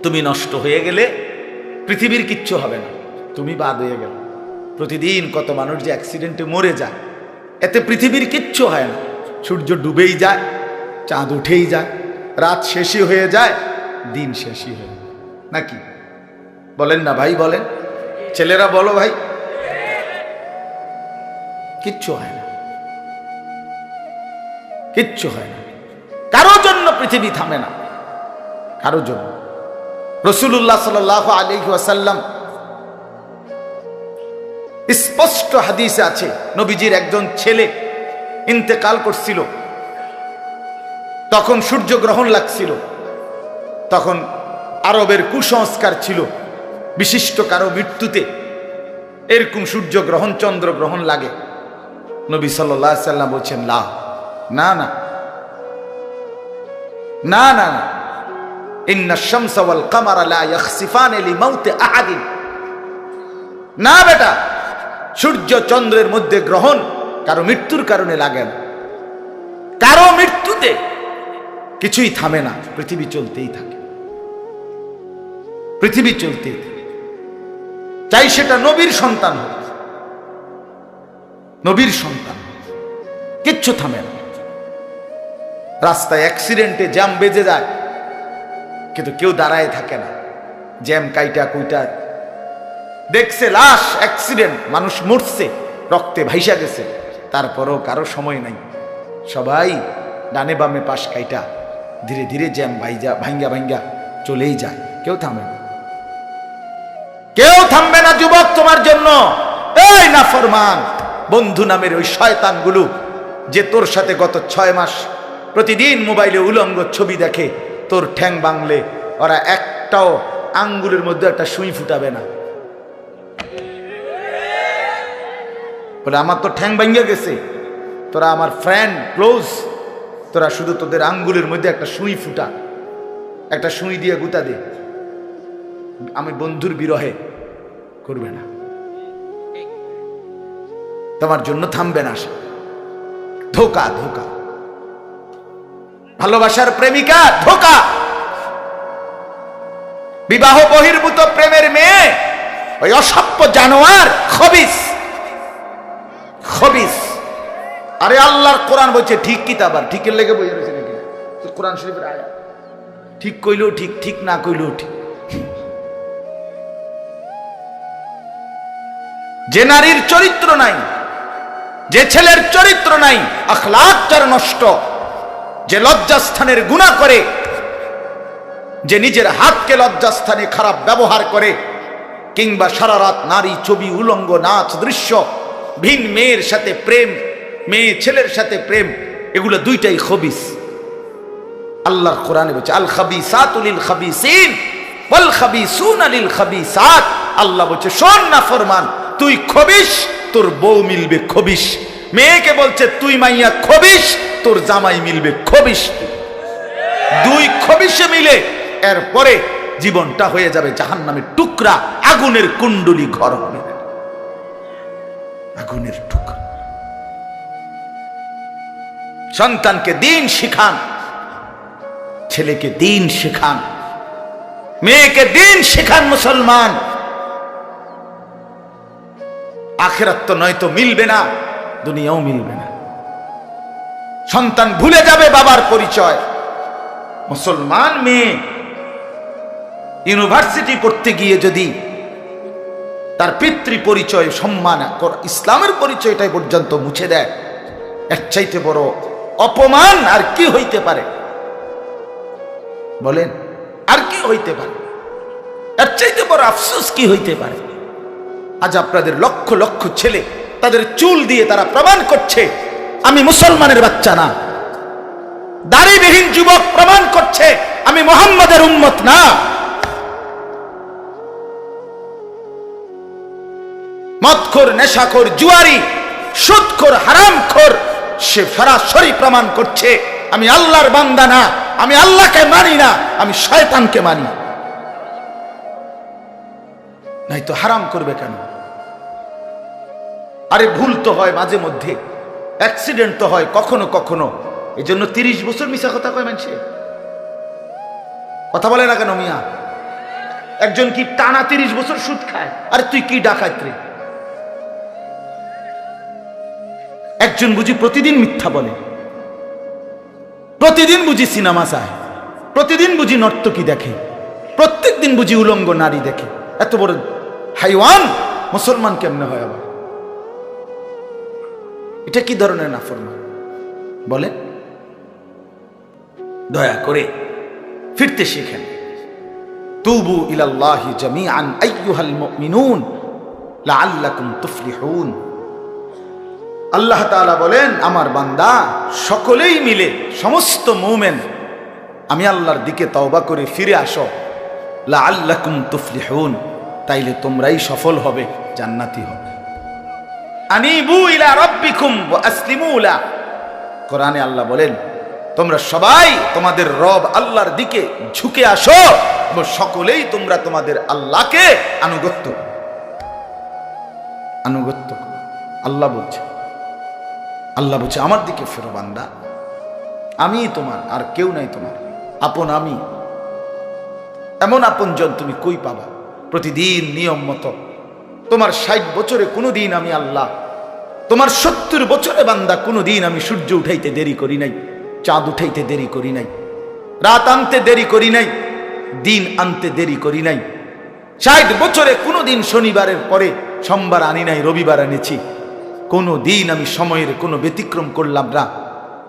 তুমি নষ্ট হয়ে গেলে পৃথিবীর কিচ্ছু হবে না, তুমি বাদ হয়ে গেল। প্রতিদিন কত মানুষ যে অ্যাক্সিডেন্টে মরে যায়, এতে পৃথিবীর কিচ্ছু হয় না। সূর্য ডুবেই যায়, চাঁদ উঠেই যায়, রাত শেষই হয়ে যায়, দিন শেষই হয়ে যায়, নাকি বলেন না ভাই? বলেন ছেলেরা, বলো ভাই, কিচ্ছু হয় না, কিচ্ছু হয় না। কারোর জন্য পৃথিবী থামে না, কারোর জন্য। রাসূলুল্লাহ সাল্লাল্লাহু আলাইহি ওয়াসাল্লাম স্পষ্ট হাদিসে আছে, নবীজির একজন ছেলে ইন্তেকাল করছিল, তখন সূর্যগ্রহণ লাগছিল। তখন আরবের কুসংস্কার ছিল, বিশিষ্ট কারো মৃত্যুতে এরকম সূর্যগ্রহণ চন্দ্রগ্রহণ লাগে। নবী সাল্লাল্লাহু আলাইহি ওয়াসাল্লাম বলছেন, না না না না না না, ইন্না শামসা ওয়াল কামারা লা ইয়াখসিফানি লিমাউতি আহাদিন। না বেটা, সূর্য চন্দ্রের মধ্যে গ্রহণ কারো মৃত্যুর কারণে লাগে না। কারো মৃত্যুতে কিছুই থামে না, পৃথিবী চলতেই থাকে, পৃথিবী চলতেই থাকে। চাই সেটা নবীর সন্তান হোক, নবীর সন্তান, কিচ্ছু থামে না। রাস্তায় অ্যাক্সিডেন্টে জ্যাম বেজে যায়, কিন্তু কেউ দাঁড়ায় থাকে না। জ্যাম কাইটা কুইটা দেখছে, লাশ, অ্যাক্সিডেন্ট, মানুষ মরছে, রক্তে ভাইসা গেছে, তারপরও কারো সময় নাই। সবাই ডানে বামে পাশ কাইটা ধীরে ধীরে জ্যাম ভাঙ্গা ভাঙ্গা চলেই যায়, কেউ থামে না, কেউ থামবে না। যুবক, তোমার জন্য এই নাফরমান বন্ধু নামের ওই শয়তানগুলো যে তোর সাথে গত 6 মাস প্রতিদিন মোবাইলে উলঙ্গ ছবি দেখে, তোর ঠ্যাং বাংলে ওরা একটাও আঙ্গুলের মধ্যে একটা সুই ফুটাবে না। বলে আমার তো ঠ্যাং ভাঙ্গা গেছে, তোরা আমার ফ্রেন্ড ক্লোজ, তোরা শুধু তোদের আঙ্গুলের মধ্যে একটা সুই ফুটা, একটা সুই দিয়ে গুতা দে, আমি বন্ধুর বিরহে করবে না, তোমার জন্য থামবে না সে। ধোকা, ধোকা, ভালোবাসার প্রেমিকা ধোকা, বিবাহ বহির্ভূত প্রেমের মেয়ে ওই অসভ্য জানোয়ার, খবিস, খবিস। আরে আল্লাহর কোরআন বলছে ঠিক কিতাব, আর ঠিকের লেগে বইয়া রয়েছে নাকি? কোরআন শরীফের আয়াত, ঠিক কইলেও ঠিক, ঠিক না কইলেও ঠিক। যে নারীর চরিত্র নাই, যে ছেলের চরিত্র নাই, আখলাক যার নষ্ট, যে লজ্জাস্থানের গুনাহ করে, যে নিজের হাতকে লজ্জাস্থানে খারাপ ব্যবহার করে, কিংবা সারা রাত নারী ছবি, উলঙ্গ নাচ দৃশ্য, ভিন মেয়ের সাথে প্রেম, মেয়ে ছেলের সাথে প্রেম, এগুলো দুইটাই খবিস। আল্লাহর কোরআনে বলছে আল খাবিসাতু লিল খাবিসিন ওয়াল খাবিসুনা লিল খাবিসাত। আল্লাহ বলছে শোন না ফরমান, তুই খবিস, তোর বউ মিলবে খবিস। মেয়েকে বলছে তুই মাইয়া খবিস, তোর জামাই মিলবে খবিস। দুই খবিসে মিলে এরপরে জীবনটা হয়ে যাবে জাহান্নামের টুকরা, আগুনের কুণ্ডলী ঘর হবে, আগুনের টুকরা। সন্তানকে দিন শিখান, ছেলেকে দিন শিখান, মেয়েকে দিন শিখান। মুসলমান, আখিরাত তো নয়তো মিলবে না, দুনিয়াও মিলবে না। সন্তান ভুলে যাবে বাবার পরিচয়। মুসলমান মেয়ে ইউনিভার্সিটি পড়তে গিয়ে যদি তার পিতৃ পরিচয়, সম্মান, ইসলামের পরিচয়টাই পর্যন্ত মুছে দেয়, এর চাইতে বড় অপমান আর কি হইতে পারে? বলেন, আর কি হইতে পারে? এর চাইতে বড় আফসোস কি হইতে পারে? আজ আপনাদের লক্ষ লক্ষ ছেলে তাদের চুল দিয়ে তারা প্রমাণ করছে আমি মুসলমানের বাচ্চা না। দাড়িবিহীন যুবক প্রমাণ করছে আমি মুহাম্মাদের উম্মত না। মদখোর, নেশাখোর, জুয়ারি, সুদখোর, হারামখোর, সে সরাসরি প্রমাণ করছে আমি আল্লাহর বান্দা না, আমি আল্লাহকে মানি না, আমি শয়তানকে মানি। নাই তো হারাম করবে কেন? আরে ভুল তো হয় মাঝে মধ্যে, অ্যাক্সিডেন্ট তো হয় কখনো কখনো, এই জন্য 30 বছর মিশা কথা কয় মানুষে। কথা বলে না কেন মিয়া? একজন কি টানা 30 বছর সুদ খায়? আর তুই কি ডাকাত রে? একজন বুঝি প্রতিদিন মিথ্যা বলে, প্রতিদিন বুঝি সিনেমা চায়, প্রতিদিন বুঝি নর্তকী দেখে, প্রত্যেক দিন বুঝি উলঙ্গ নারী দেখে। এত বড় হাইওয়ান মুসলমান কেমনে হয় আবার? এটা কি ধরনের নাফরমান বলে? দয়া করে ফিরতে শিখেন। তুবু ইলাল্লাহি জামিআন আইয়ুহাল মুমিনুন লাআল্লাকুম তুফলিহুন। আল্লাহ তাআলা বলেন, আমার বান্দা সকলেই মিলে, সমস্ত মুমিন আমি আল্লাহর দিকে তওবা করে ফিরে আসো, লাআল্লাকুম তুফলিহুন, তাইলে তোমরাই সফল হবে, জান্নাতি হবে। আনিবু ইলা রাব্বিকুম ওয়া আসলিমু লা। কোরআনে আল্লাহ বলেন, তোমরা সবাই তোমাদের রব আল্লাহর দিকে ঝুঁকে আসো এবং সকলেই তোমরা তোমাদের আল্লাহকে আনুগত্য। আল্লাহ বলছে, আল্লাহ বলছে আমার দিকে ফেরো বান্দা, আমি তোমার, আর কেউ নাই তোমার আপন। আমি এমন আপনজন তুমি কই পাবা? প্রতিদিন নিয়ম মতো তোমার 60 বছরে কোনোদিন আমি আল্লাহ, তোমার 70 বছরে বান্দা কোনোদিন আমি সূর্য উঠাইতে দেরি করি নাই, চাঁদ উঠাইতে দেরি করি নাই, রাত আনতে দেরি করি নাই, দিন আনতে দেরি করি নাই। 60 বছরে কোনোদিন শনিবারের পরে সোমবার আনি নাই, রবিবার এনেছি। কোনো দিন আমি সময়ের কোনো ব্যতিক্রম করলাম না,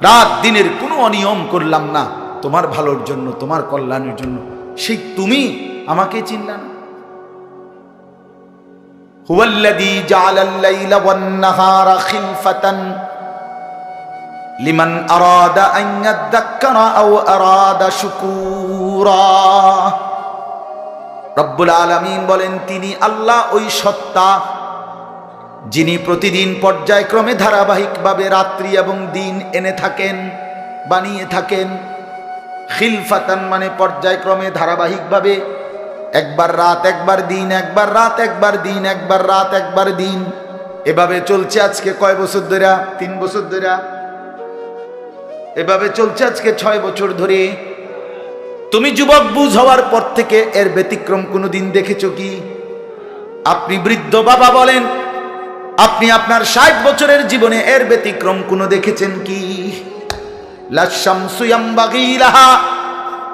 রাত দিনের কোনো অনিয়ম করলাম না, তোমার ভালোর জন্য, তোমার কল্যাণের জন্য। সেই তুমি আমাকে চিনলা না? হুয়াল্লাযী জাআলাল লাইলা ওয়ান নাহারা খিলফাতান লিমান আরাদা আন ইয়াযাক্কারা আও আরাদা শুকুরা। রব্বুল আলামিন বলেন, তিনি আল্লাহ ওই সত্তা যিনি প্রতিদিন পর্যায়ক্রমে ধারাবাহিকভাবে রাত্রি এবং দিন এনে থাকেন, বানিয়ে থাকেন। খিলফাতান মানে পর্যায়ক্রমে ধারাবাহিকভাবে, একবার রাত একবার দিন, একবার রাত একবার দিন, একবার রাত একবার দিন, এভাবে চলছে আজকে কয় বছর ধরে? 3 বছর ধরে। এভাবে চলছে আজকে 6 বছর ধরে। তুমি যুবক বুঝ হওয়ার পর থেকে এর ব্যতিক্রম কোনোদিন দেখেছো কি? আপনি বৃদ্ধ বাবা বলেন, আপনি আপনার 60 বছরের জীবনে এর ব্যতিক্রম কোনো দেখেছেন কি? লা শামসু ইয়ামবাগি লাহা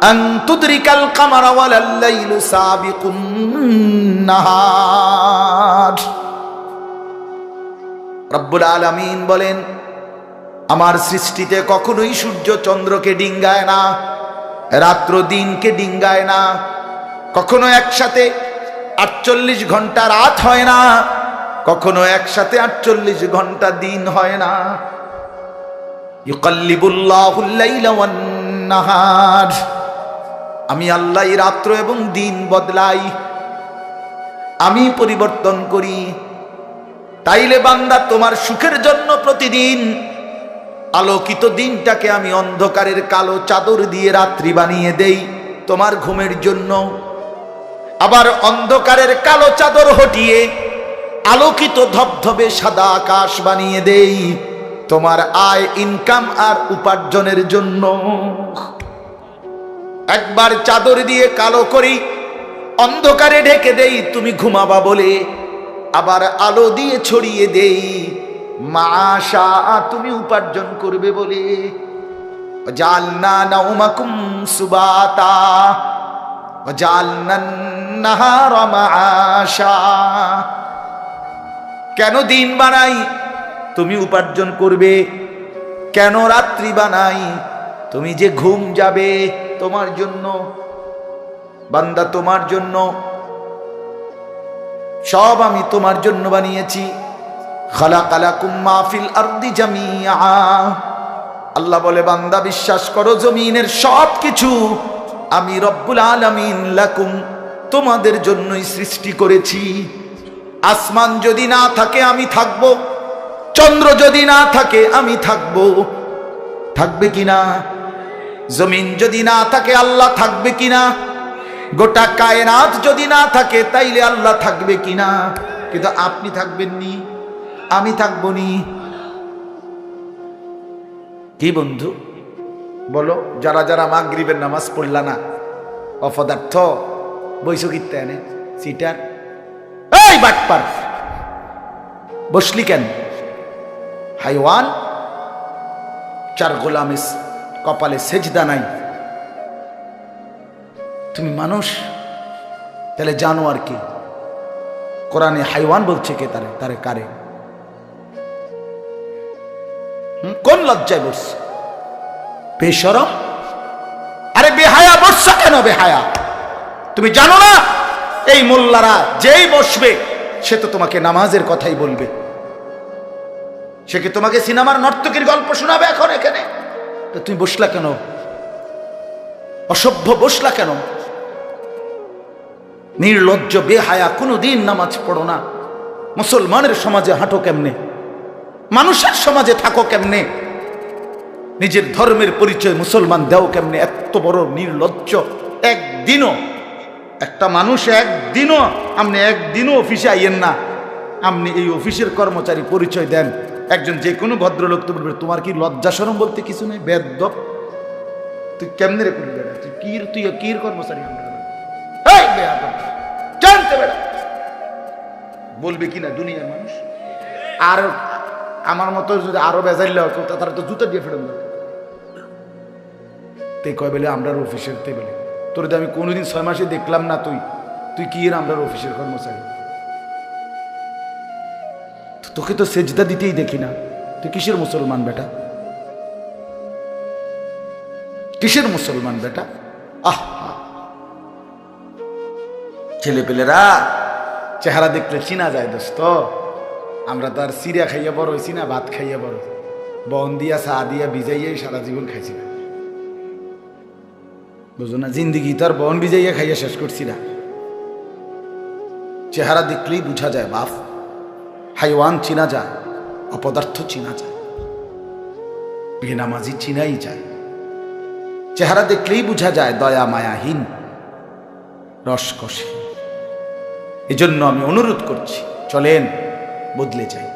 আন তুদরিকাল কামারা ওয়ালাল লাইলু সাবিকুন নাহার। রব্বুল আলামিন বলেন, আমার সৃষ্টিতে কখনোই সূর্য চন্দ্রকে ডিঙ্গায় না, রাত্র দিনকে ডিঙ্গায় না, কখনো একসাথে 48 ঘন্টা রাত হয় না, কখনো একসাথে 48 ঘন্টা দিন হয় না। ইউকাল্লিবুল্লাহুল লাইলা ওয়ান নাহার, আমি আল্লাহ রাত্র এবং দিন বদলাই, আমি পরিবর্তন করি। তাইলে বান্দা তোমার সুখের জন্য প্রতিদিন আলোকিত দিনটাকে আমি অন্ধকারের কালো চাদর দিয়ে রাত্রি বানিয়ে দেই তোমার ঘুমের জন্য, আবার অন্ধকারের কালো চাদর হটিয়ে আলোকিত ধবধবে সাদা আকাশ বানিয়ে দেই তোমার আয়, ইনকাম আর উপার্জনের জন্য। একবার চাদর দিয়ে কালো করি, অন্ধকারে ঢেকে দেই তুমি ঘুমাবা বলে, আবার আলো দিয়ে ছড়িয়ে দেই মাশা তুমি উপার্জন করবে বলে। জালনা নাউমাকুম সুবাতা জালনান নাহারা মাশা। কেন দিন বানাই? তুমি উপার্জন করবে। কেন রাত্রি বানাই? তুমি যে ঘুম যাবে তোমার জন্য। বান্দা তোমার জন্য, সব আমি তোমার জন্য বানিয়েছি। খালাকালাকুম মা ফিল আরদি জামিআ। আল্লাহ বলে, বান্দা বিশ্বাস করো, জমিনের সব কিছু আমি রব্বুল আলামিন লাকুম তোমাদের জন্যই সৃষ্টি করেছি। আসমান যদি না থাকে আমি থাকব, চন্দ্র যদি না থাকে আমি থাকব, থাকবে কিনা? জমিন যদি না থাকে আল্লাহ থাকবে কিনা? গোটা কায়নাত যদি না থাকে তাইলে আল্লাহ থাকবে কিনা? কিন্তু আপনি থাকবেন নি, আমি থাকবো নি। কি বন্ধু বলো, যারা যারা মাগরিবের নামাজ পড়লা না, অপদার্থ, বইছো কিত্তে এনে সিটার, এই বাটপার বসলি কেন? হাইওয়ান, চার গোলামের কপালে সেজদা নাই, তুমি মানুষ, তাহলে জানোয়ার কি? কোরআনে হাইওয়ান বলছে কে? তারে তারে কারে? কোন লজ্জায় বসছে? বেশরম, আরে বেহায়া বসছে কেন? বেহায়া, তুমি জানো না এই মোল্লারা যেই বসবে সে তো তোমাকে নামাজের কথাই বলবে, সে কি তোমাকে সিনেমার নর্তকীর গল্প শোনাবে এখন এখানে? তো তুমি বসলা কেন? অসভ্য বসলা কেন? নির্লজ্জ বেহায়া, কোনোদিন নামাজ পড়ো না, মুসলমানের সমাজে হাঁটো কেমনে? মানুষের সমাজে থাকো কেমনে? নিজের ধর্মের পরিচয় মুসলমান দেও কেমনে? এত বড় নির্লজ্জ। একদিনও একটা মানুষ একদিনও অফিসে আইয়েন না, আপনি এই অফিসের কর্মচারী পরিচয় দেন, একজন যে কোনো ভদ্রলোক তো বলবে তোমার কি লজ্জা শরম বলতে কিছু নেই? বেয়াদব, তুই কেমনে রে করবি? তুই কির কর্মচারী? আমরা জানতে বেড়া বলবে কিনা দুনিয়ার মানুষ? আর আমার মতো যদি আরো বেজাইলে তারা তো জুতা দিয়ে ফেরত তে কয় বেলে আমরা অফিসের তে বেলে তোর আমি কোনোদিন 6 মাসে দেখলাম না, তুই কি এর আমরা অফিসের কর্মচারী? তোকে তো সেজদা দিতেই দেখি না, তুই কিসের মুসলমান বেটা? কিসের মুসলমান বেটা? আহ, ছেলে পেলেরা চেহারা দেখলে চিনা যায় দোস্ত। আমরা তো আর সিরিয়া খাইয়া বড় হয়েছি না, ভাত খাইয়া বড়, বন দিয়া চা দিয়া ভিজাইয়াই সারা জীবন খাইছি না, বুঝো না? জিন্দিগি তো আর বন ভিজাইয়া খাইয়া শেষ করছি না। চেহারা দেখলেই বুঝা যায় বাপ, হাইওয়ান চিনা যায়, অপদার্থ চিনা যায়, বেনামাজি চিনাই যায়। চেহারা দেখলেই বুঝা যায় দয়া মায়াহীন, রসকসে। এজন্য আমি অনুরোধ করছি, চলেন বদলে যাই,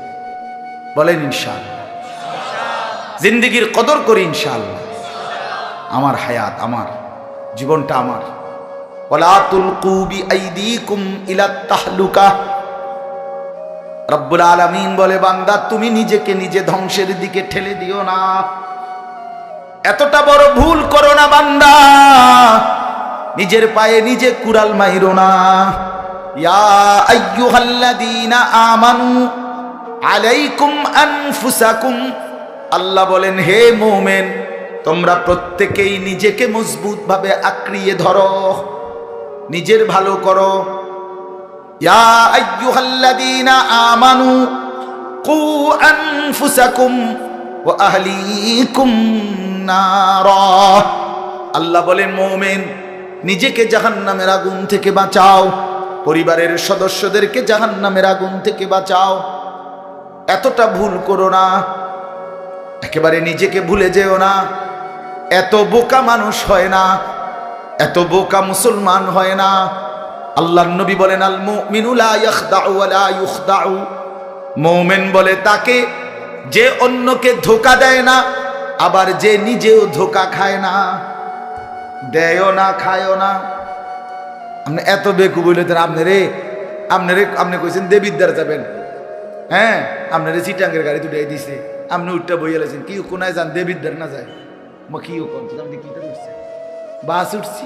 বলেন ইনশাআল্লাহ। জিন্দেগির কদর করি ইনশাআল্লাহ। আমার হায়াত আমার, জীবনটা আমার। ওয়ালা তুলকু বিআইদিকুম ইলাত তাহলুকা। রব্বুল আলামিন বলে, বান্দা তুমি নিজেকে নিজে ধ্বংসের দিকে ঠেলে দিও না, এতটা বড় ভুল করো না বান্দা, নিজের পায়ে নিজে কুড়াল মাইরো না। ইয়া আইয়ুহাল্লাযীনা আমানু আলাইকুম আনফুসাকুম, আল্লাহ বলেন হে মুমিন তোমরা প্রত্যেকেই নিজেকে মজবুত ভাবে আঁকড়িয়ে ধরো, নিজের ভালো করো। ইয়া আইয়ুহাল্লাযীনা আমানু কু আনফুসাকুম ওয়া আহলিকুম নারা, আল্লাহ বলেন মুমিন নিজেকে জাহান্নামের আগুন থেকে বাঁচাও, পরিবারের সদস্যদেরকে জাহান্নামের আগুন থেকে বাঁচাও। এতটা ভুল করো না, একেবারে নিজেকে ভুলে যেও না। এত বোকা মানুষ হয় না, এত বোকা মুসলমান হয় না। আল্লাহর নবী বলেন, আল মুমিনু লা ইয়াখদাউ ওয়া লা ইউখদাউ, মুমিন বলে তাকে যে অন্যকে ধোঁকা দেয় না, আবার যে নিজেও ধোঁকা খায় না। দেয়ও না, খায়ও না। আপনি এত বেকু বললেন, আপনি কইছেন দেবিদ্বার যাবেন, হ্যাঁ আপনারে চিটাঙ্গের গাড়ি দুটাই দিছে, আপনি উঠটা বইয়া লাইছেন, কি কোনায় যান দেবিদ্বার না যায়? মা কি আপনি কি উঠছে? বাস উঠছি,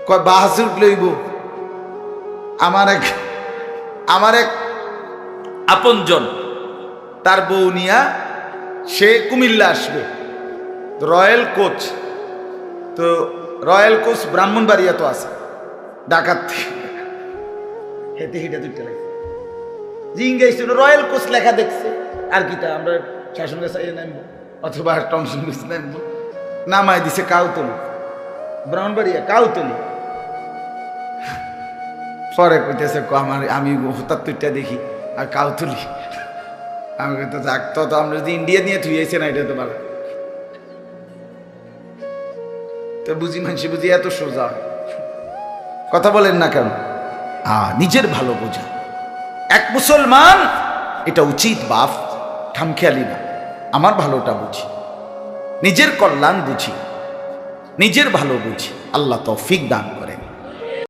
কয় বাস উঠলেইব। আমার এক আপনজন, তার বউ নিয়া সে কুমিল্লা আসবে, রয়্যাল কোচ, তো রয়্যাল কোচ ব্রাহ্মণবাড়িয়া তো আছে, ডাকাত হেঁটে হেঁটে দুইটা লাগছে, জিঙ্গাইছিল রয়্যাল কোচ লেখা দেখছে, আর কি তা আমরা শাসন গাছ নামবো অথবা টমসন গাছ নামবো, নামায় দিছে কাউতলি, ব্রাহ্মণবাড়িয়া কাউতলি। পরে কইতেছে আমি হঠাৎ তুইটা দেখি আর কাউতলি, আমি তো যাক, তো আমরা যদি ইন্ডিয়া নিয়ে থুইয়েছে না, এটা তো ভালো। তো বুঝি মানুষ বুঝি এত সোজা কথা বলেন না কেন? নিজের ভালো বোঝা এক মুসলমান, এটা উচিত বাপ, খামখেয়ালি না। আমার ভালোটা বুঝি, নিজের কল্যাণ বুঝি, নিজের ভালো বুঝি। আল্লাহ তৌফিক দান।